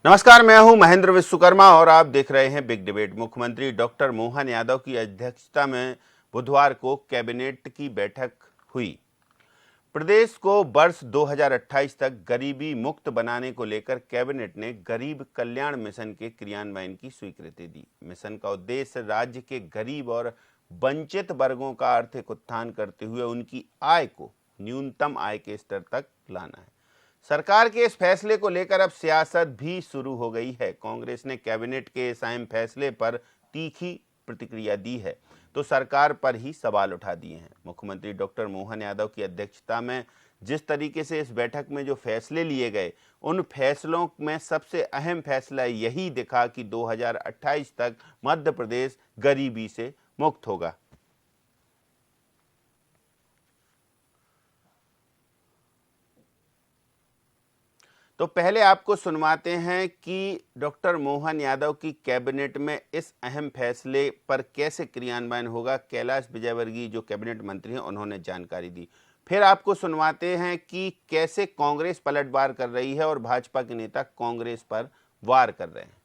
नमस्कार, मैं हूं महेंद्र विश्वकर्मा और आप देख रहे हैं बिग डिबेट। मुख्यमंत्री डॉक्टर मोहन यादव की अध्यक्षता में बुधवार को कैबिनेट की बैठक हुई। प्रदेश को वर्ष 2028 तक गरीबी मुक्त बनाने को लेकर कैबिनेट ने गरीब कल्याण मिशन के क्रियान्वयन की स्वीकृति दी। मिशन का उद्देश्य राज्य के गरीब और वंचित वर्गों का आर्थिक उत्थान करते हुए उनकी आय को न्यूनतम आय के स्तर तक लाना है। सरकार के इस फैसले को लेकर अब सियासत भी शुरू हो गई है। कांग्रेस ने कैबिनेट के इस अहम फैसले पर तीखी प्रतिक्रिया दी है तो सरकार पर ही सवाल उठा दिए हैं। मुख्यमंत्री डॉक्टर मोहन यादव की अध्यक्षता में जिस तरीके से इस बैठक में जो फैसले लिए गए, उन फैसलों में सबसे अहम फैसला यही दिखा कि 2028 तक मध्य प्रदेश गरीबी से मुक्त होगा। तो पहले आपको सुनवाते हैं कि डॉक्टर मोहन यादव की कैबिनेट में इस अहम फैसले पर कैसे क्रियान्वयन होगा। कैलाश विजयवर्गीय जो कैबिनेट मंत्री हैं उन्होंने जानकारी दी। फिर आपको सुनवाते हैं कि कैसे कांग्रेस पलटवार कर रही है और भाजपा के नेता कांग्रेस पर वार कर रहे हैं।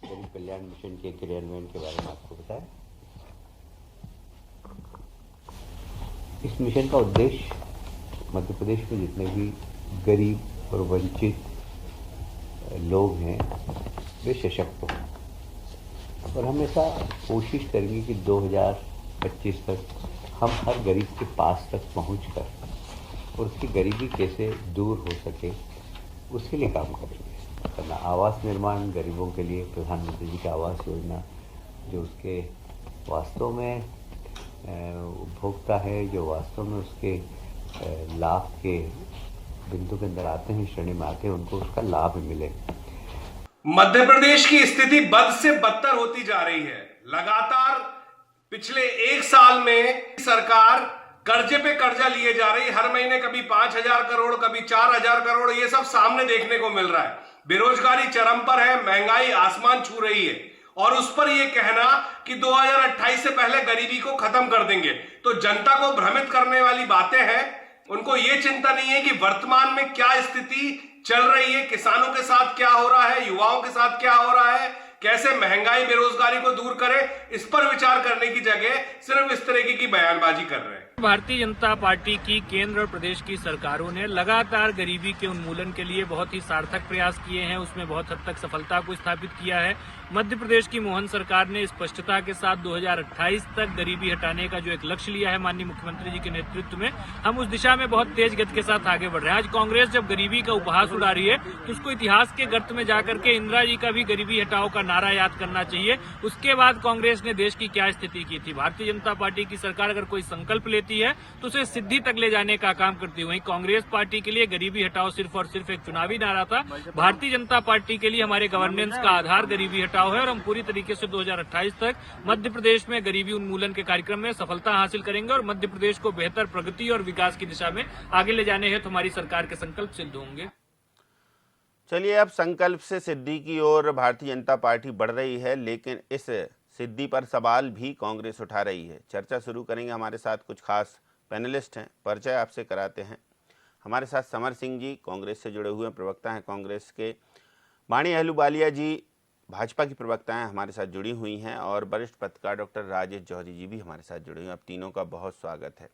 गरीब कल्याण मिशन के क्रियान्वयन के बारे में आपको बताएं। इस मिशन का उद्देश्य मध्य प्रदेश में जितने भी गरीब और वंचित लोग हैं वे सशक्त हों और हमेशा कोशिश करेंगे कि 2025 तक हम हर गरीब के पास तक पहुंचकर और उसकी गरीबी कैसे दूर हो सके उसके लिए काम करेंगे। करना आवास निर्माण गरीबों के लिए प्रधानमंत्री जी की आवास योजना जो उसके वास्तव में उपभोक्ता है, जो वास्तव में उसके लाभ के बिंदु के अंदर आते हैं, श्रेणी में आते हैं, उनको उसका लाभ मिले। मध्य प्रदेश की स्थिति बद से बदतर होती जा रही है। लगातार पिछले एक साल में सरकार कर्जे पे कर्जा लिए जा रही है। हर महीने कभी 5,000 करोड़, कभी 4,000 करोड़, ये सब सामने देखने को मिल रहा है। बेरोजगारी चरम पर है, महंगाई आसमान छू रही है और उस पर यह कहना कि 2028 से पहले गरीबी को खत्म कर देंगे तो जनता को भ्रमित करने वाली बातें हैं। उनको यह चिंता नहीं है कि वर्तमान में क्या स्थिति चल रही है, किसानों के साथ क्या हो रहा है, युवाओं के साथ क्या हो रहा है, कैसे महंगाई बेरोजगारी को दूर करें। इस पर विचार करने की जगह सिर्फ इस तरीके की बयानबाजी कर रहे हैं। भारतीय जनता पार्टी की केंद्र और प्रदेश की सरकारों ने लगातार गरीबी के उन्मूलन के लिए बहुत ही सार्थक प्रयास किए हैं। उसमें बहुत हद तक सफलता को स्थापित किया है। मध्य प्रदेश की मोहन सरकार ने स्पष्टता के साथ 2028 तक गरीबी हटाने का जो एक लक्ष्य लिया है माननीय मुख्यमंत्री जी के नेतृत्व में, हम उस दिशा में बहुत तेज गति के साथ आगे बढ़ रहे हैं। आज कांग्रेस जब गरीबी का उपहास उड़ा रही है तो उसको इतिहास के गर्त में जाकर के इंदिरा जी का भी गरीबी हटाओ का नारा याद करना चाहिए। उसके बाद कांग्रेस ने देश की क्या स्थिति की थी। भारतीय जनता पार्टी की सरकार अगर कोई संकल्प लेती है तो उसे सिद्धि तक ले जाने का काम करती है। वहीं कांग्रेस पार्टी के लिए गरीबी हटाओ सिर्फ और सिर्फ एक चुनावी नारा था। भारतीय जनता पार्टी के लिए हमारे गवर्नेंस का आधार गरीबी हटाओ है और हम पूरी तरीके से 2028 तक मध्य प्रदेश में गरीबी उन्मूलन के कार्यक्रम में सफलता हासिल करेंगे और मध्य प्रदेश को बेहतर प्रगति और विकास की दिशा में आगे ले जाने हेतु हमारी सरकार के संकल्प सिद्ध होंगे। चलिए, अब संकल्प से सिद्धि की ओर भारतीय जनता पार्टी बढ़ रही है, लेकिन इस सिद्धि पर सवाल भी कांग्रेस उठा रही है। चर्चा शुरू करेंगे। हमारे साथ कुछ खास पैनलिस्ट हैं, परिचय आपसे कराते हैं। हमारे साथ समर सिंह जी कांग्रेस से जुड़े हुए प्रवक्ता हैं कांग्रेस के, वाणी अहलूवालिया जी भाजपा की प्रवक्ता हैं, हमारे साथ जुड़ी हुई हैं, और वरिष्ठ पत्रकार डॉक्टर राजेश जौहरी जी भी हमारे साथ जुड़े हुए हैं। आप तीनों का बहुत स्वागत है।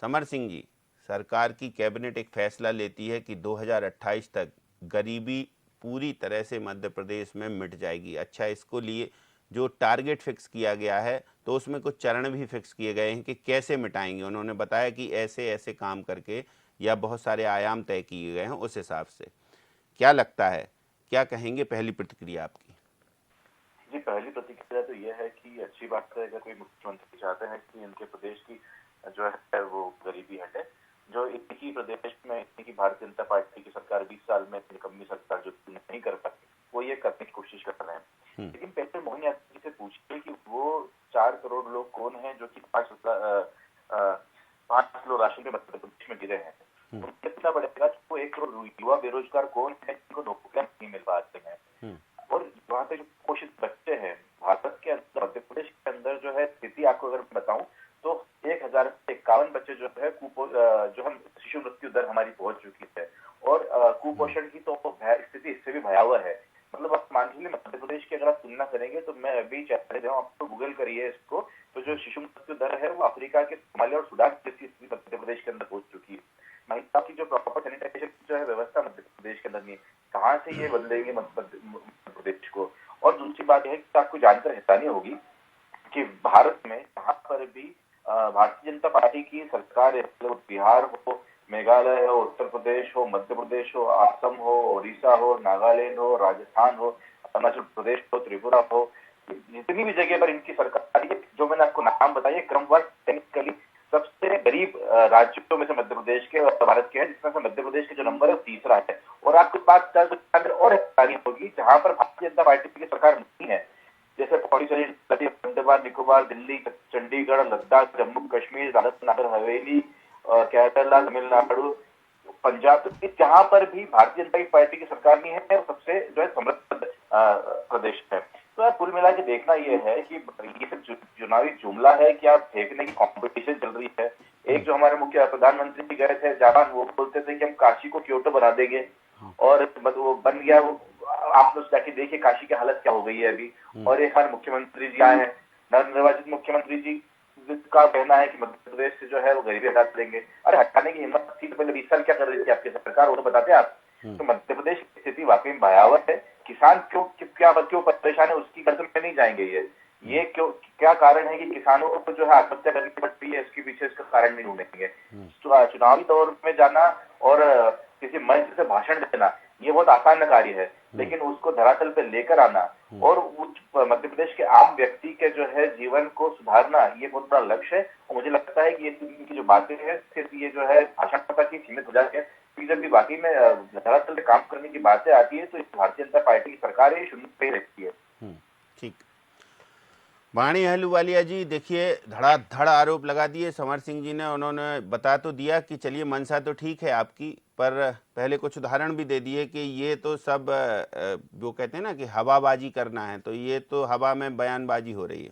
समर सिंह जी, सरकार की कैबिनेट एक फैसला लेती है कि 2028 तक गरीबी पूरी तरह से मध्य प्रदेश में मिट जाएगी। अच्छा, इसको लिए जो टारगेट फिक्स किया गया है तो उसमें कुछ चरण भी फिक्स किए गए हैं कि कैसे मिटाएंगे। उन्होंने बताया कि ऐसे ऐसे काम करके, या बहुत सारे आयाम तय किए गए हैं उस हिसाब से। क्या लगता है, क्या कहेंगे? पहली प्रतिक्रिया आपकी। जी, पहली प्रतिक्रिया तो यह है कि अच्छी बात है अगर कोई मुख्यमंत्री चाहते हैं कि उनके प्रदेश की जो है वो गरीबी हटे। जो एक ही प्रदेश में की भारतीय जनता पार्टी की सरकार 20 साल में निकम्मी सरकार जो नहीं कर पाती, वो ये करने की कोशिश कर रहे हैं। लेकिन पहले मोहन यादव जी से पूछिए कि वो 4 करोड़ लोग कौन हैं जो कि 5 किलो राशन पे मध्य प्रदेश में गिरे हैं। उनको इतना पड़ेगा कि वो 1 करोड़ युवा बेरोजगार कौन है जिनको नौकरियां नहीं मिल पाते हैं। और वहाँ पे जो कुपोषित बच्चे हैं भारत के अंदर, मध्य प्रदेश के अंदर जो है स्थिति आपको अगर बताऊं तो 1051 बच्चे जो है जो हम शिशु मृत्यु दर हमारी पहुंच चुकी है और कुपोषण की तो स्थिति इससे भी भयावह है। मतलब आप मान लीजिए मध्य प्रदेश की अगर आप तुलना करेंगे तो मैं अभी चाहते हूँ आपको गूगल करिए इसको, तो जो शिशु मृत्यु दर है वो अफ्रीका के सोमालिया और सूडान जैसी स्थिति मध्य प्रदेश के अंदर पहुंच चुकी है। महिला की जो प्रॉपर सैनिटाइजेशन जो है व्यवस्था मध्य प्रदेश के अंदर नहीं है। कहाँ से ये बदलेंगे मध्य प्रदेश को। और दूसरी बात यह है कि आपको जानकर हैरानी होगी कि भारत में जहाँ पर भी भारतीय जनता पार्टी की सरकार है, बिहार हो, मेघालय हो, उत्तर प्रदेश हो, मध्य प्रदेश हो, असम हो, ओडिशा हो, नागालैंड हो, राजस्थान हो, अरुणाचल प्रदेश हो, त्रिपुरा हो, जितनी भी जगह पर इनकी सरकार है, जो मैंने आपको नाम बताया क्रमवार टेक्निकली सबसे गरीब राज्यों में से मध्य प्रदेश के और भारत के हैं, जिसमें से मध्य प्रदेश के जो नंबर है वो तीसरा है। और आपको बात और हैरानी होगी जहां पर भारतीय जनता पार्टी की सरकार नहीं है, जैसे पौड़ीचेरी, अंडमान निकोबार, दिल्ली, चंडीगढ़, लद्दाख, जम्मू कश्मीर, दादरा नगर हवेली, केरला, तमिलनाडु, पंजाब, तो जहां पर भी भारतीय जनता पार्टी की सरकार नहीं है, सबसे जो है समृद्ध प्रदेश है। तो यार कुल मिला के देखना यह है कि ये सब चुनावी जुमला है कि आप फेंकने की कंपटीशन चल रही है। एक जो हमारे मुख्य प्रधानमंत्री गए थे जापान, वो बोलते थे कि हम काशी को क्योटो बना देंगे, और वो बन गया। वो आप लोग जाके देखिए काशी की हालत क्या हो गई है अभी। और एक हमारे मुख्यमंत्री जी आए हैं, नवनिर्वाचित मुख्यमंत्री जी का कहना है कि मध्य प्रदेश से जो है वो गरीबी हटा देंगे। अरे हटाने की हिम्मत थी तो पहले 20 साल क्या कर रही थी आपकी सरकार, वो तो बताते आप। तो मध्य प्रदेश की स्थिति वाकई में भयावह है। किसान क्यों परेशान है उसकी गर्दन में नहीं जाएंगे। ये क्यों, क्या कारण है कि किसानों को जो है आत्महत्या करनी पड़ रही है, इसके पीछे इसका कारण नहीं ढूंढेंगे। चुनावी दौर में जाना और किसी मंच से भाषण देना ये बहुत आसान कार्य है, लेकिन उसको धरातल पे लेकर आना और मध्य प्रदेश के आम व्यक्ति के जो है जीवन को सुधारना ये बहुत बड़ा लक्ष्य है। और मुझे लगता है कि ये इनकी जो बातें हैं सिर्फ ये जो है भाषण तक ही सीमित हो जाती है, क्योंकि जब भी बाकी में धरातल पे काम करने की बातें आती है तो भारतीय जनता पार्टी की सरकार है शून्य पे रहती है। ठीक। वाणी अहलूवालिया जी, देखिए धड़ाधड़ आरोप लगा दिए समर सिंह जी ने। उन्होंने बता तो दिया कि चलिए मंशा तो ठीक है आपकी, पर पहले कुछ उदाहरण भी दे दिए कि ये तो सब जो कहते हैं ना कि हवाबाजी करना है, तो ये तो हवा में बयानबाजी हो रही है।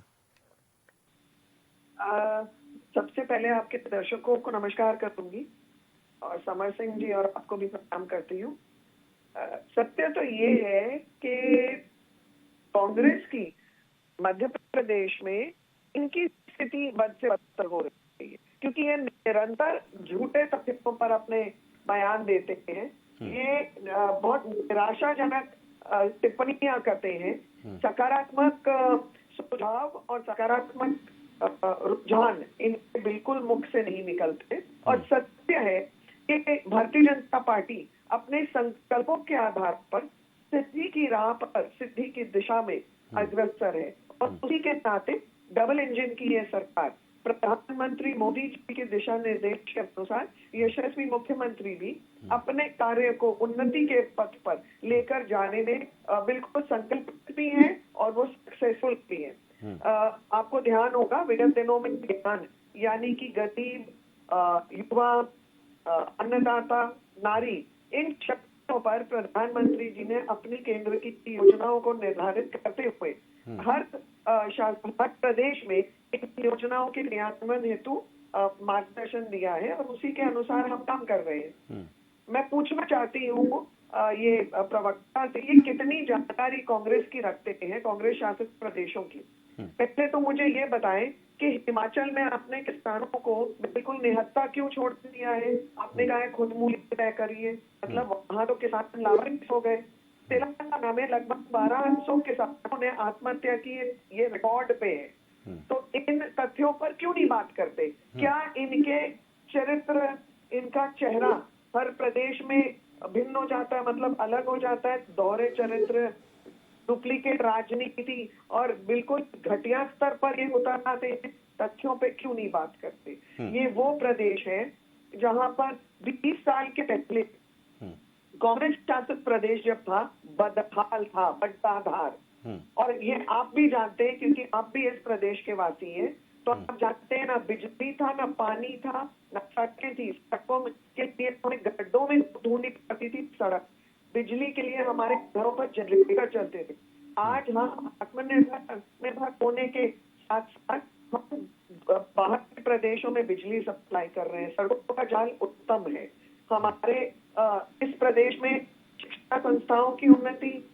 सबसे पहले आपके दर्शकों को नमस्कार करूंगी और समर सिंह जी और आपको भी प्रणाम करती हूँ। सत्य तो ये है कि कांग्रेस की मध्य प्रदेश में इनकी स्थिति बद से बदतर हो रही है, क्योंकि ये निरंतर झूठे तथ्यों पर अपने बयान देते हैं। ये बहुत निराशाजनक टिप्पणियां करते हैं। सकारात्मक सुझाव और सकारात्मक रुझान इनके बिल्कुल मुख से नहीं निकलते। और सत्य है कि भारतीय जनता पार्टी अपने संकल्पों के आधार पर सिद्धि की राह पर, सिद्धि की दिशा में अग्रसर है। और उसी के नाते डबल इंजन की यह सरकार प्रधानमंत्री मोदी जी के दिशा निर्देश के अनुसार यशस्वी मुख्यमंत्री भी अपने कार्य को उन्नति के पथ पर लेकर जाने में बिल्कुल संकल्पित भी है और वो सक्सेसफुल भी है। आपको ध्यान होगा विगत दिनों में ज्ञान यानी कि गरीब, युवा, अन्नदाता, नारी, इन शब्दों पर प्रधानमंत्री जी ने अपनी केंद्र की योजनाओं को निर्धारित करते हुए हर प्रदेश में इन योजनाओं के क्रियान्वयन हेतु मार्गदर्शन दिया है और उसी के अनुसार हम काम कर रहे हैं। मैं पूछना चाहती हूँ ये प्रवक्ता से, ये कितनी जानकारी कांग्रेस की रखते हैं, कांग्रेस शासित प्रदेशों की। पहले तो मुझे ये बताएं कि हिमाचल में आपने किसानों को बिल्कुल निहत्था क्यों छोड़ दिया है? आपने कहा है खुद मूल्य तय करिए, मतलब वहां तो किसान लाभान्वित हो गए। तेलंगाना में लगभग 1200 किसानों ने आत्महत्या की, ये रिकॉर्ड पे है। तो इन तथ्यों पर क्यों नहीं बात करते? क्या इनके चरित्र, इनका चेहरा हर प्रदेश में भिन्न हो जाता है, मतलब अलग हो जाता है? दोहरे चरित्र, डुप्लीकेट राजनीति और बिल्कुल घटिया स्तर पर ये उतरनाते हैं, तथ्यों पे क्यों नहीं बात करते? ये वो प्रदेश है जहां पर 20 साल के पहले कांग्रेस शासित प्रदेश जब था बदहाल था, बड्डाधार। और ये आप भी जानते हैं क्योंकि आप भी इस प्रदेश के वासी हैं, तो आप जानते हैं ना बिजली था, ना पानी था, ना सड़कें थी। सड़कों के लिए हमें गड्ढों में ढूंढनी पड़ती थी सड़क, बिजली के लिए हमारे घरों पर जनरेटर चलते थे। आज हम आत्मनिर्भर होने के साथ साथ हम बाहर के प्रदेशों में बिजली सप्लाई कर रहे हैं। सड़कों का जाल उत्तम है, हमारे इस प्रदेश में शिक्षा संस्थाओं की उन्नति,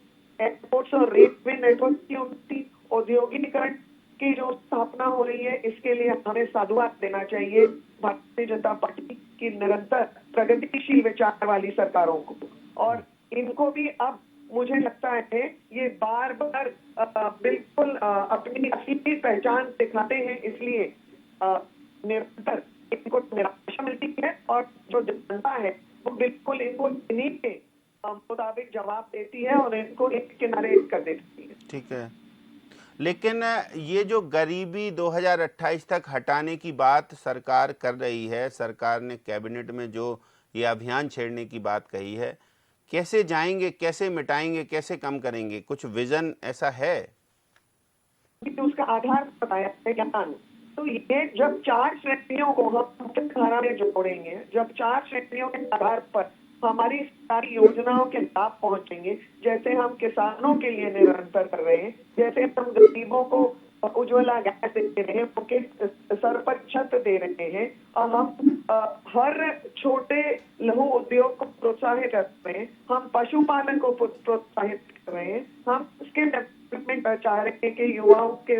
एयरपोर्ट्स और रेलवे नेटवर्क की उन्नति, औद्योगिकीकरण की जो स्थापना हो रही है, इसके लिए हमें साधुवाद देना चाहिए भारतीय जनता पार्टी की निरंतर प्रगतिशील विचार वाली सरकारों को। और इनको भी अब मुझे लगता है ये बार बार बिल्कुल अपनी असली पहचान दिखाते हैं, इसलिए निरंतर इनको निराशा मिलती है और जो जनता है वो बिल्कुल इनको इन्हीं के मुताबिक जवाब देती है और इनको एक किनारे कर देती है। ठीक है, लेकिन ये जो गरीबी 2028 तक हटाने की बात सरकार कर रही है, सरकार ने कैबिनेट में जो ये अभियान छेड़ने की बात कही है, कैसे जाएंगे, कैसे मिटाएंगे, कैसे कम करेंगे? कुछ विजन ऐसा है? उसका आधार बताया है ज्ञान। तो ये जब 4 श्रेणियों को हम मुख्य धारा में जोड़ेंगे, जब 4 श्रेणियों के आधार पर हमारी सारी योजनाओं के लाभ पहुंचेंगे, जैसे हम किसानों के लिए निरंतर कर रहे हैं, जैसे हम गरीबों को उज्ज्वला गैस दे रहे हैं, उनके सर पर छत दे रहे हैं, और हम हर छोटे लघु उद्योग को प्रोत्साहित कर रहे हैं, हम पशुपालन को प्रोत्साहित कर रहे हैं, हम स्किल डेवलपमेंट चाह रहे हैं कि युवाओं के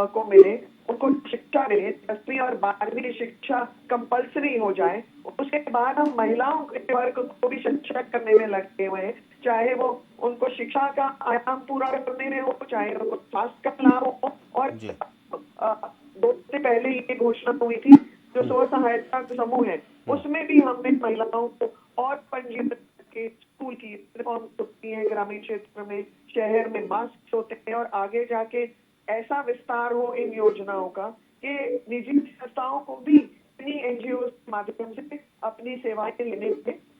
को मिले, उनको शिक्षा मिले, 10वीं और 12वीं शिक्षा कंपलसरी हो जाए। उसके बाद हम महिलाओं के वर्ग को भी शिक्षा करने में लगे हुए हैं, चाहे वो उनको शिक्षा का आयाम पूरा करने में हो, चाहे उनको स्वास्थ्य का लाभ हो। और 2 से पहले ये घोषणा हुई थी जो स्व सहायता समूह है, उसमें भी हमने महिलाओं को और पंजीकृत के स्कूल की रिफॉर्म होती है, ग्रामीण क्षेत्र में, शहर में मास्क होते हैं, और आगे जाके ऐसा विस्तार हो इन योजनाओं का कि निजी संस्थाओं को भी इन्हीं एनजीओ के माध्यम से अपनी सेवाएं लेने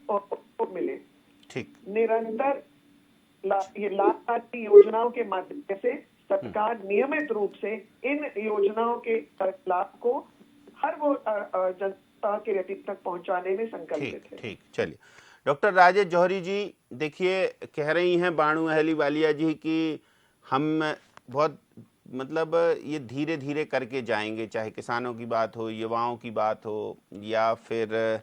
को मिले। ठीक, निरंतर ये लाभकारी योजनाओं के माध्यम से सरकार नियमित रूप से इन योजनाओं के लाभ को हर वो जनता के व्यक्ति तक पहुंचाने में संकल्पित है। ठीक, चलिए। डॉक्टर राजेश जौहरी जी, देखिए, कह रही हैं बानू अहलूवालिया जी कि हम बहुत ये धीरे धीरे करके जाएंगे, चाहे किसानों की बात हो, युवाओं की बात हो, या फिर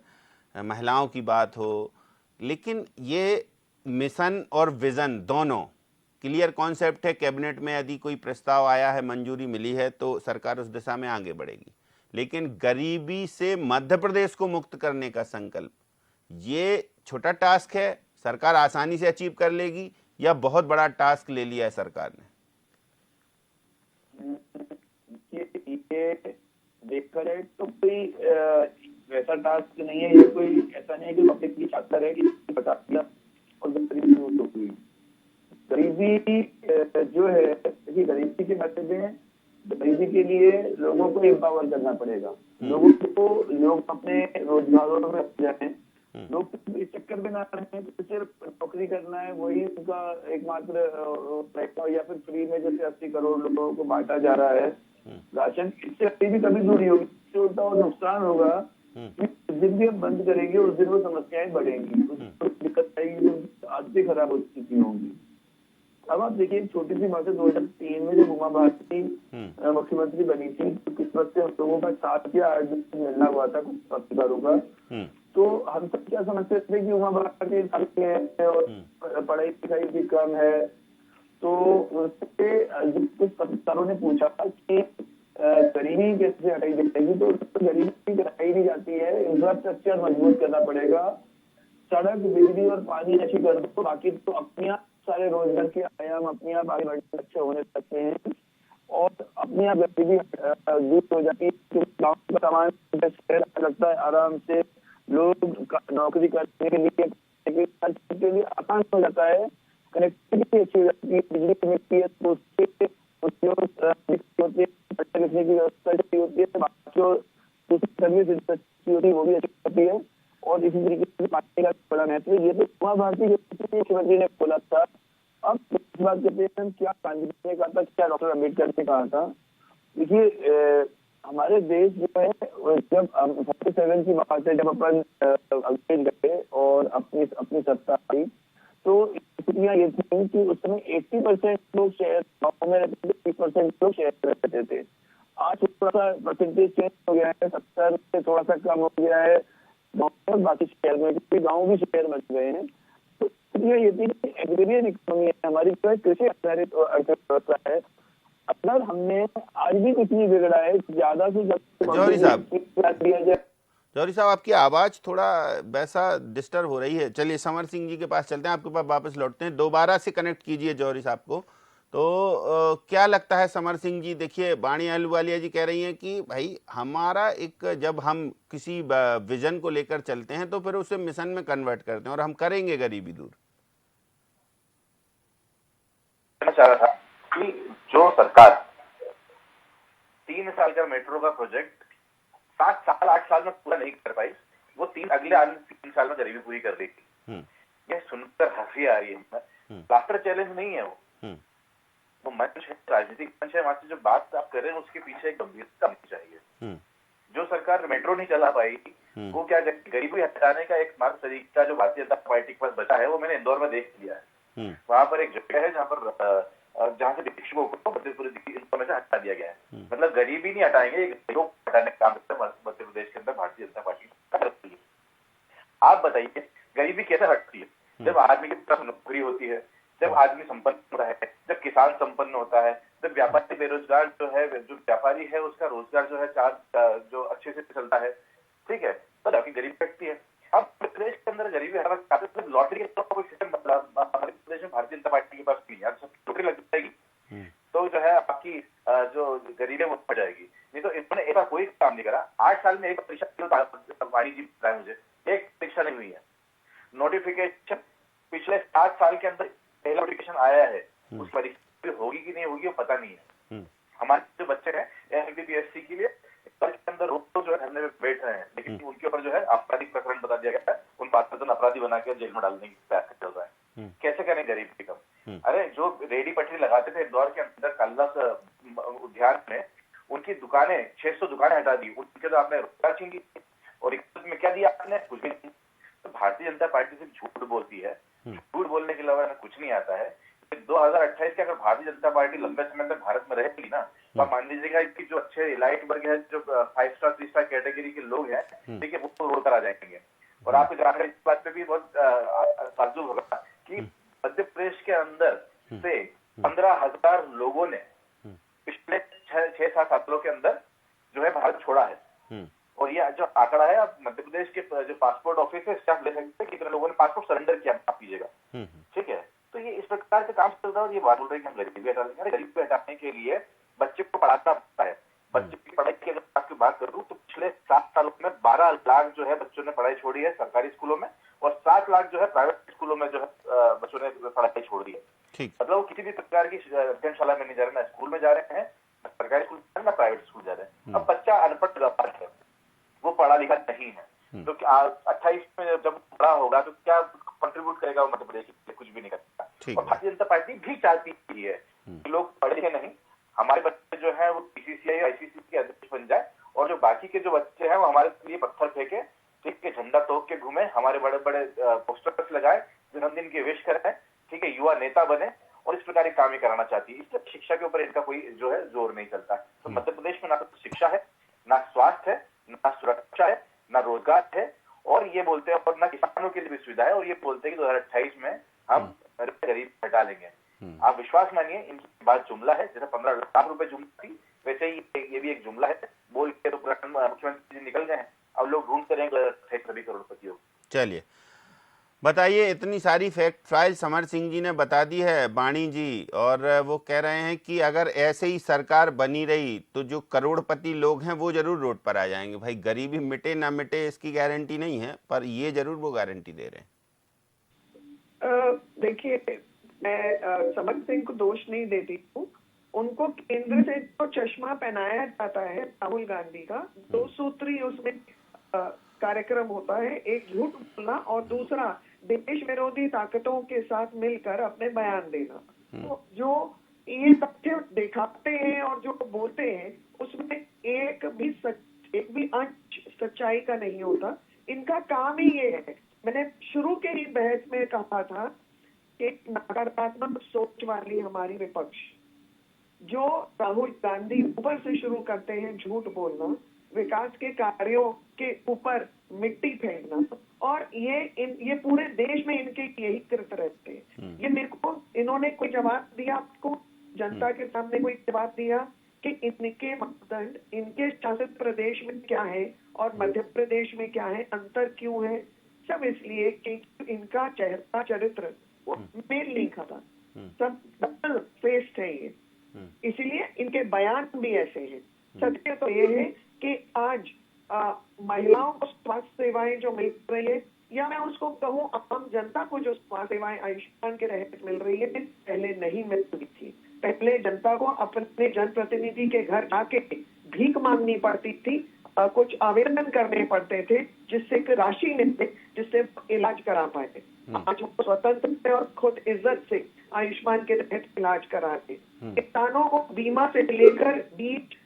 महिलाओं की बात हो, लेकिन ये मिशन और विज़न दोनों क्लियर कॉन्सेप्ट है। कैबिनेट में यदि कोई प्रस्ताव आया है, मंजूरी मिली है, तो सरकार उस दिशा में आगे बढ़ेगी। लेकिन गरीबी से मध्य प्रदेश को मुक्त करने का संकल्प, ये छोटा टास्क है, सरकार आसानी से अचीव कर लेगी, या बहुत बड़ा टास्क ले लिया है सरकार ने? ये देखकर है तो कोई वैसा टास्क नहीं है, ये कोई ऐसा नहीं है कि पब्लिक की चाहता है कि बता दिया और गरीबी दूर हो गई। गरीबी जो है, देखिए, गरीबी के मतलब में गरीबी के लिए लोगों को एम्पावर करना पड़ेगा, लोग अपने रोजगारों में जाए, लोग इस चक्कर में ना रहे तो सिर्फ नौकरी करना है वही उनका एकमात्र, या फिर फ्री में जैसे 80 करोड़ लोगों को बांटा जा रहा है राशन, इससे गरीबी कभी दूर नहीं होगी। इससे उल्टा और नुकसान होगा, जिस दिन भी हम बंद करेंगे उस दिन वो समस्याएं बढ़ेंगी, दिक्कत आएगी, आदतें खराब हो चुकी होंगी। अब आप देखिए, एक छोटी सी बात है, 2003 में जब उमा भारती मुख्यमंत्री बनी थी, तो किस्मत से हम लोगों का 7 या 8 दिन मिलना हुआ था कुछ पत्रकारों का, तो हम सब क्या समझते थे कि उमा भारती है और पढ़ाई लिखाई भी कम है। तो उससे जब कुछ पत्रकारों ने पूछा कि गरीबी कैसे हटाई जाएगी, तो गरीबी हटाई नहीं जाती है, इंफ्रास्ट्रक्चर मजबूत करना पड़ेगा, सड़क, बिजली और पानी अच्छी कर दो, बाकी तो अपने आप सारे रोजगार के आयाम अपने आप आगे बढ़ने अच्छे होने लगते हैं और अपने आप गरीबी दूर हो जाती है। गाँव का सामान लगता है आराम से, लोग नौकरी करने के लिए आसान हो जाता है, कनेक्टिविटी अच्छी हो जाती है, बिजली मिलती है, तो उससे लिखने की व्यवस्था अच्छी होती है, दूसरी सर्विस होती है वो भी अच्छी होती है, और इसी तरीके से पार्टी का बड़ा महत्व है। ये तो उमा भारती मुख्यमंत्री ने बोला था। अब इस बात कहते हैं क्या गांधी जी ने कहा था, क्या डॉक्टर अम्बेडकर ने कहा था। देखिए, हमारे देश जो है, जब 47 की बात है, जब अपन अंग्रेज गए और अपनी सत्ता आई, तो स्थितियां ये थी कि उस समय 80% लोग शहर गाँव में रहते थे, 20% लोग शहर में रहते थे। आज थोड़ा सा परसेंटेज चेंज हो गया है, 70 से थोड़ा सा कम हो गया है, गाँव और बाकी शहर में, क्योंकि गाँव भी शहर बन गए हैं। तो ये थी कि एग्रीरियन इकोनॉमी है हमारी, जो है कृषि आधारित अर्थव्यवस्था है। अगर हमने आज भी कुछ नहीं बिगड़ा है, ज्यादा से ज्यादा जौहरी साहब, दिया जाए। जौहरी साहब आपकी आवाज़ थोड़ा वैसा डिस्टर्ब हो रही है। चलिए समर सिंह जी के पास चलते हैं, आपके पास वापस लौटते हैं। दोबारा से कनेक्ट कीजिए जौहरी साहब को। तो क्या लगता है समर सिंह जी, देखिए वाणी अहलूवालिया जी कह रही हैं कि भाई हमारा एक, जब हम किसी विजन को लेकर चलते हैं तो फिर उसे मिशन में कन्वर्ट करते हैं और हम करेंगे गरीबी दूर। मैं चाह रहा था कि जो सरकार 3 साल का मेट्रो का प्रोजेक्ट 7 साल 8 साल में पूरा नहीं कर पाई, वो अगले 3 साल में गरीबी पूरी कर देगी। यह सुनकर हंसी आ रही है। लाफ्टर चैलेंज नहीं है वो मंच है, राजनीतिक मंच है। वहां से जो बात आप कर रहे हैं उसके पीछे एक गंभीरता होनी चाहिए। जो सरकार मेट्रो नहीं चला पाई, वो क्या गरीबी हटाने का एकमात्र तरीका जो भारतीय जनता पार्टी के पास बचा है, वो मैंने इंदौर में देख लिया है। वहां पर एक जगह है जहाँ से भिक्षुकों को मध्य प्रदेश से हटा दिया गया है। मतलब गरीबी नहीं हटाएंगे, गरीबों को हटाने का काम करते मध्य प्रदेश के अंदर भारतीय जनता पार्टी करती है। आप बताइए गरीबी कैसे हटती है? जब आदमी के पास नौकरी होती है, जब आदमी संपन्न होता है, जब किसान संपन्न होता है, जब व्यापारी बेरोजगार जो है, जो व्यापारी है उसका रोजगार जो है जो अच्छे से चलता है, ठीक है, तो जाके गरीबी हटती है। अब प्रदेश के अंदर गरीबी हटाने लॉटरी का कोई सिस्टम प्रदेश में भारतीय जनता पार्टी के पास नहीं है। सब लॉटरी लग जाएगी तो जो है आपकी जो गरीबी है वो बढ़ जाएगी। नहीं तो इन्होंने एक बार कोई काम नहीं करा। 8 साल में एक परीक्षा, वाणी जी बताया मुझे, एक परीक्षा नहीं हुई है। नोटिफिकेशन पिछले 7 साल के अंदर पहला नोटिफिकेशन आया है, उस परीक्षा होगी कि नहीं होगी वो पता नहीं है। हमारे जो बच्चे हैं एनडीपीएससी के लिए के अंदर रोज जो है धरने में बैठ रहे हैं, लेकिन उनके ऊपर जो है आपराधिक प्रकरण बता दिया गया है, उन 5 अपराधी बना के जेल में डालने की प्रयास चल रहा है। कैसे करें गरीबी कम? अरे जो रेडी पटरी लगाते थे इंदौर के अंदर कालिदास उद्यान में, उनकी दुकानें 600 दुकानें हटा दी, उनके तो आपने रोजगार छीन ली। और में क्या दिया आपने? कुछ भी नहीं। तो भारतीय जनता पार्टी सिर्फ झूठ बोलती है, झूठ बोलने के अलावा कुछ नहीं आता है। 2028 के अगर भारतीय जनता पार्टी लंबे समय तक भारत में रहेगी ना, तो आप मान लीजिएगा कि जो अच्छे इलाइट वर्ग है, जो 5 स्टार 3 स्टार कैटेगरी के लोग हैं, ठीक है, वो रोड पर आ जाएंगे। और आपको जानकारी इस बात पे भी बहुत ताज्जुब होगा कि मध्य प्रदेश के अंदर से 15,000 लोगों ने पिछले 6-7 सालों के अंदर जो है भारत छोड़ा है। और ये जो आंकड़ा है, आप मध्य प्रदेश के जो पासपोर्ट ऑफिस है, स्टाफ ले सकते हैं कितने लोगों ने पासपोर्ट सरेंडर किया, आप कीजिएगा, ठीक है। तो ये इस प्रकार से काम चल रहा है। और ये बात बोल रहे हैं कि हम गरीबी हटा लेंगे। गरीबी हटाने के लिए बच्चे को पढ़ाना पड़ता है। बच्चे की पढ़ाई की अगर आपकी बात करूं तो पिछले 7 सालों में 12 लाख जो है बच्चों ने पढ़ाई छोड़ी है सरकारी स्कूलों में, और 7 लाख जो है प्राइवेट स्कूलों में जो है बच्चों ने पढ़ाई छोड़ दी है। मतलब वो किसी भी प्रकार की अध्ययनशाला में नहीं जा रहे, ना स्कूल में जा रहे हैं, ना सरकारी स्कूल ना प्राइवेट स्कूल जा रहे हैं। अब बच्चा अनपढ़ गवार है, वो पढ़ा लिखा नहीं है, तो 28 में जब बड़ा होगा तो क्या कंट्रीब्यूट करेगा मध्य प्रदेश के लिए? कुछ भी नहीं करेगा। और भारतीय जनता पार्टी भी चाहती है कि लोग पढ़े लिखे नहीं, हमारे बच्चे जो है वो बीसीसीआई और आईसीसी के अध्यक्ष बन जाए, और जो बाकी के जो बच्चे हैं वो हमारे लिए पत्थर फेंके, ठीक है, झंडा तोड़ के घूमे, हमारे बड़े बड़े पोस्टर्स लगाए, जन्मदिन की विश करें, ठीक है, युवा नेता बने, और इस प्रकार के काम ही कराना चाहती है। इसलिए शिक्षा के ऊपर इनका कोई जो है जोर नहीं चलता। तो मध्य प्रदेश में ना तो शिक्षा है, ना स्वास्थ्य है, ना सुरक्षा है, ना रोजगार है, और ये बोलते हैं, और ना किसानों के लिए भी सुविधा है, और ये बोलते हैं कि 2028 में हम गरीब हटा लेंगे। आप विश्वास मानिए, इनकी बात जुमला है। जैसे 15 लाख रुपए जुमला थी, वैसे ही ये भी एक जुमला है। बोल के तो मुख्यमंत्री जी निकल गए हैं, अब लोग ढूंढते रहेंगे सभी करोड़पतियों। चलिए बताइए, इतनी सारी फैक्ट फाइल समर सिंह जी ने बता दी है वाणी जी, और वो कह रहे हैं कि अगर ऐसे ही सरकार बनी रही तो जो करोड़पति लोग हैं वो जरूर रोड पर आ जाएंगे। भाई गरीबी मिटे ना मिटे इसकी गारंटी नहीं है, पर ये जरूर वो गारंटी दे रहे हैं। देखिए, मैं समर सिंह को दोष नहीं देती हूँ। उनको केंद्र से जो चश्मा पहनाया जाता है राहुल गांधी का, 2 सूत्री उसमें कार्यक्रम होता है, एक झूठ बोलना और दूसरा देश विरोधी ताकतों के साथ मिलकर अपने बयान देना। तो जो ये तथ्य दिखाते हैं और जो बोलते हैं उसमें एक भी अंश सच्चाई का नहीं होता। इनका काम ही ये है। मैंने शुरू के ही बहस में कहा था कि नकारात्मक सोच वाली हमारी विपक्ष, जो राहुल गांधी ऊपर से शुरू करते हैं झूठ बोलना, विकास के कार्यों के ऊपर मिट्टी फेंकना, और ये पूरे देश में इनके यही कृत रहते हैं। ये मेरे को इन्होंने कोई जवाब दिया आपको, जनता के सामने कोई जवाब दिया कि इनके मापदंड इनके शासित प्रदेश में क्या है और मध्य प्रदेश में क्या है, अंतर क्यों है? सब इसलिए कि इनका चेहरा चरित्र वो मेल नहीं खाता, सब डबल फेस्ड है ये, इसीलिए इनके बयान भी ऐसे हैं। सत्य तो ये है कि आज महिलाओं को स्वास्थ्य सेवाएं जो मिल रही है, या मैं उसको कहूँ आम जनता को जो स्वास्थ्य सेवाएं आयुष्मान के तहत मिल रही है, पहले नहीं मिल रही थी। पहले जनता को अपने जनप्रतिनिधि के घर जाके भीख मांगनी पड़ती थी, कुछ आवेदन करने पड़ते थे जिससे कि राशि मिलते, जिससे इलाज करा पाए। आज वो स्वतंत्र है और खुद इज्जत से आयुष्मान के तहत इलाज कराते। किसानों को बीमा से लेकर बीज,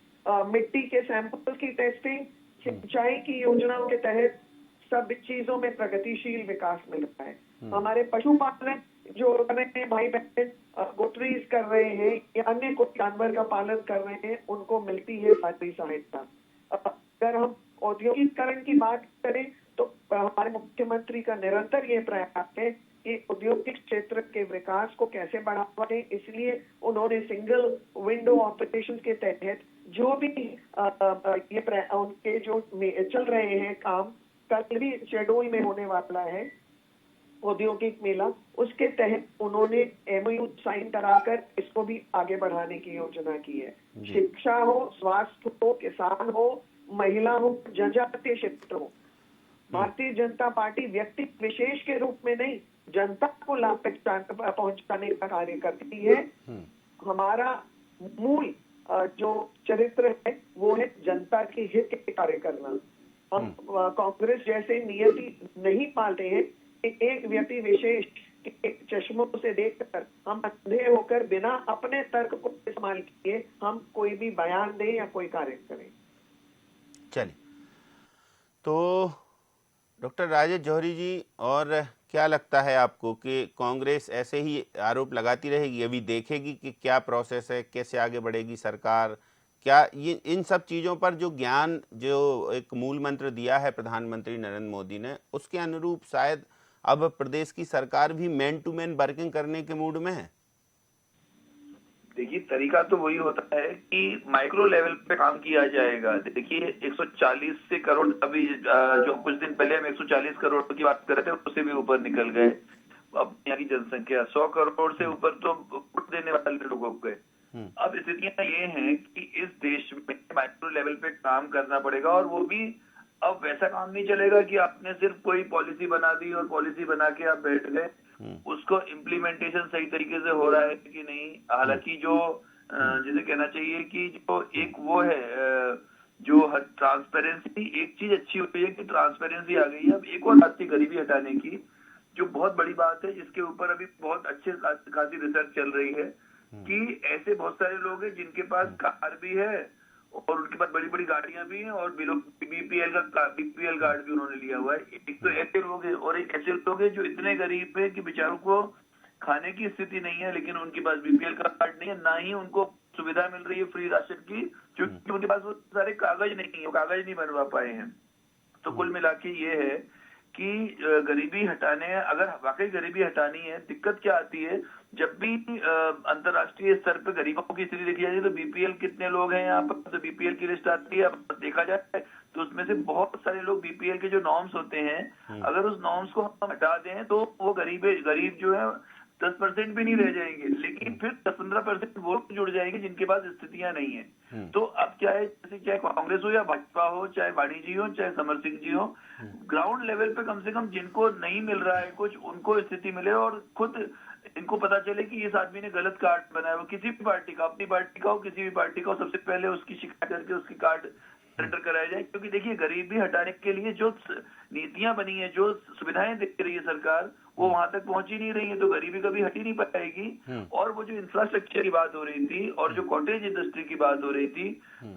मिट्टी के सैंपल की टेस्टिंग, सिंचाई की योजनाओं के तहत सब चीजों में प्रगतिशील विकास मिल रहा है। हमारे पशुपालन जो कर रहे हैं भाई बहन, गोटरीज कर रहे हैं या अन्य कोई जानवर का पालन कर रहे हैं, उनको मिलती है सारी सहायता। अगर हम औद्योगिकरण की बात करें तो हमारे मुख्यमंत्री का निरंतर ये प्रयास है कि औद्योगिक क्षेत्र के विकास को कैसे बढ़ावा दें, इसलिए उन्होंने सिंगल विंडो ऑपरेशन के तहत जो भी ये उनके जो चल रहे हैं काम, कल भी शेडोल में होने वाला है औद्योगिक मेला, उसके तहत उन्होंने MOU साइन कराकर इसको भी आगे बढ़ाने की योजना की है। शिक्षा हो, स्वास्थ्य हो, किसान हो, महिला हो, जनजातीय क्षेत्र हो, भारतीय जनता पार्टी व्यक्ति विशेष के रूप में नहीं, जनता को लाभ पहुंचाने का कार्य करती है। हमारा मूल जो चरित्र है वो है जनता के हित के कार्य करना। हम कांग्रेस जैसे नियति नहीं पालते हैं कि एक व्यक्ति विशेष के चश्मों से देखकर हम अंधे होकर बिना अपने तर्क को इस्तेमाल किए हम कोई भी बयान दें या कोई कार्य करें। चलिए, तो डॉक्टर राजेश जौहरी जी, और क्या लगता है आपको कि कांग्रेस ऐसे ही आरोप लगाती रहेगी, अभी देखेगी कि क्या प्रोसेस है, कैसे आगे बढ़ेगी सरकार? क्या ये इन सब चीज़ों पर जो ज्ञान, जो एक मूल मंत्र दिया है प्रधानमंत्री नरेंद्र मोदी ने, उसके अनुरूप शायद अब प्रदेश की सरकार भी मैन टू मैन वर्किंग करने के मूड में है? देखिए, तरीका तो वही होता है कि माइक्रो लेवल पे काम किया जाएगा। देखिए 140 से करोड़, अभी जो कुछ दिन पहले हम 140 करोड़ की बात कर रहे थे उससे भी ऊपर निकल गए। अब यहाँ की जनसंख्या 100 करोड़ से ऊपर तो वोट देने वाले लोगों को गए। अब स्थितियां ये हैं कि इस देश में माइक्रो लेवल पे काम करना पड़ेगा, और वो भी अब वैसा काम नहीं चलेगा कि आपने सिर्फ कोई पॉलिसी बना दी और पॉलिसी बना के आप बैठ गए, उसको इम्प्लीमेंटेशन सही तरीके से हो रहा है कि नहीं। हालांकि जो जिसे कहना चाहिए कि जो एक वो है जो ट्रांसपेरेंसी, एक चीज अच्छी हुई है कि ट्रांसपेरेंसी आ गई है। अब एक और बात थी गरीबी हटाने की, जो बहुत बड़ी बात है, जिसके ऊपर अभी बहुत अच्छे खासी रिसर्च चल रही है कि ऐसे बहुत सारे लोग हैं जिनके पास कार भी है और उनके पास बड़ी बड़ी गाड़ियां भी हैं और BPL कार्ड भी उन्होंने लिया हुआ है। एक तो ऐसे लोग हैं और एक ऐसे लोग हैं जो इतने गरीब है कि बेचारों को खाने की स्थिति नहीं है, लेकिन उनके पास BPL का कार्ड नहीं है, ना ही उनको सुविधा मिल रही है फ्री राशन की, क्योंकि उनके पास वो सारे कागज नहीं है, वो कागज नहीं बनवा पाए हैं। तो कुल मिला के ये है कि गरीबी हटाने, अगर वाकई गरीबी हटानी है, दिक्कत क्या आती है, जब भी अंतर्राष्ट्रीय स्तर पर गरीबों की स्थिति देखी जाती है तो BPL कितने लोग हैं यहाँ पर, तो BPL की लिस्ट आती है, देखा जाए तो उसमें से बहुत सारे लोग BPL के जो नॉर्म्स होते हैं, अगर उस नॉर्म्स को हम हटा दें तो वो गरीब जो है 10% भी नहीं रह जाएंगे, लेकिन फिर 10-15% वो जुड़ जाएंगे जिनके पास स्थितियां नहीं है। तो अब क्या है, जैसे चाहे कांग्रेस हो या भाजपा हो, चाहे वाणी जी हो, चाहे समर सिंह जी हो, ग्राउंड लेवल पे कम से कम जिनको नहीं मिल रहा है कुछ, उनको स्थिति मिले और खुद इनको पता चले कि इस आदमी ने गलत कार्ड बनाया। वो किसी भी पार्टी का, अपनी पार्टी का हो, किसी भी पार्टी का हो, सबसे पहले उसकी शिकायत करके उसकी कार्ड सरेंडर कराया जाए। क्योंकि देखिए, गरीबी हटाने के लिए जो नीतियां बनी है, जो सुविधाएं दे रही है सरकार, वो वहां तक पहुंच ही नहीं रही है, तो गरीबी कभी हट ही नहीं पाएगी। और वो जो इंफ्रास्ट्रक्चर की बात हो रही थी और जो कॉटेज इंडस्ट्री की बात हो रही थी,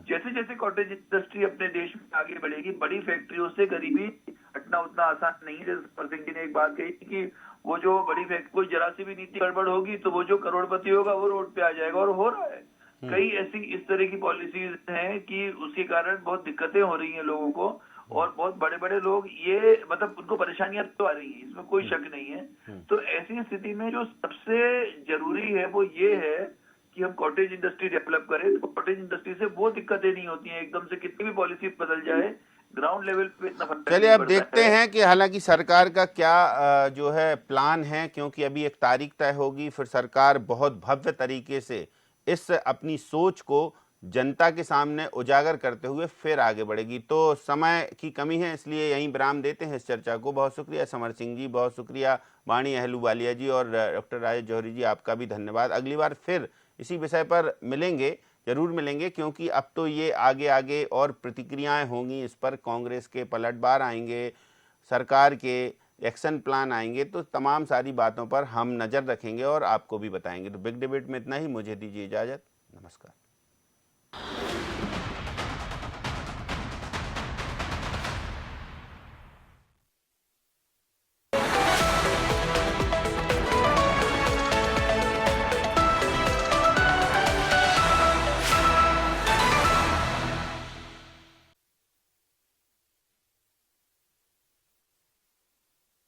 जैसे जैसे कॉटेज इंडस्ट्री अपने देश में आगे बढ़ेगी, बड़ी फैक्ट्रियों से गरीबी हटना उतना आसान नहीं है। जैसे समर सिंह जी ने एक बात कही कि वो जो बड़ी फैक्ट्री, कोई जरा सी भी नीति गड़बड़ होगी तो वो जो करोड़पति होगा वो रोड पे आ जाएगा, और हो रहा है। कई ऐसी इस तरह की पॉलिसीज हैं कि उसके कारण बहुत दिक्कतें हो रही हैं लोगों को, और बहुत बड़े बड़े लोग ये मतलब उनको परेशानियां तो आ रही हैं, इसमें कोई शक नहीं है। तो ऐसी स्थिति में जो सबसे जरूरी है वो ये है कि हम कॉटेज इंडस्ट्री डेवलप करें। तो कॉटेज इंडस्ट्री से वो दिक्कतें नहीं होती हैं, एकदम से कितनी भी पॉलिसी बदल जाए ग्राउंड लेवल पे इतना फर्क चलिए नहीं अब पड़ता देखते है। हैं कि हालांकि सरकार का क्या जो है प्लान है, क्योंकि अभी एक तारीख तय होगी, फिर सरकार बहुत भव्य तरीके से इस अपनी सोच को जनता के सामने उजागर करते हुए फिर आगे बढ़ेगी। तो समय की कमी है, इसलिए यहीं विराम देते हैं इस चर्चा को। बहुत शुक्रिया समर सिंह जी, बहुत शुक्रिया वाणी अहलूवालिया जी, और डॉक्टर राजेश जौहरी जी, आपका भी धन्यवाद। अगली बार फिर इसी विषय पर मिलेंगे, जरूर मिलेंगे, क्योंकि अब तो ये आगे आगे और प्रतिक्रियाएं होंगी इस पर, कांग्रेस के पलटवार आएंगे, सरकार के एक्शन प्लान आएंगे, तो तमाम सारी बातों पर हम नज़र रखेंगे और आपको भी बताएंगे। तो बिग डिबेट में इतना ही, मुझे दीजिए इजाज़त, नमस्कार।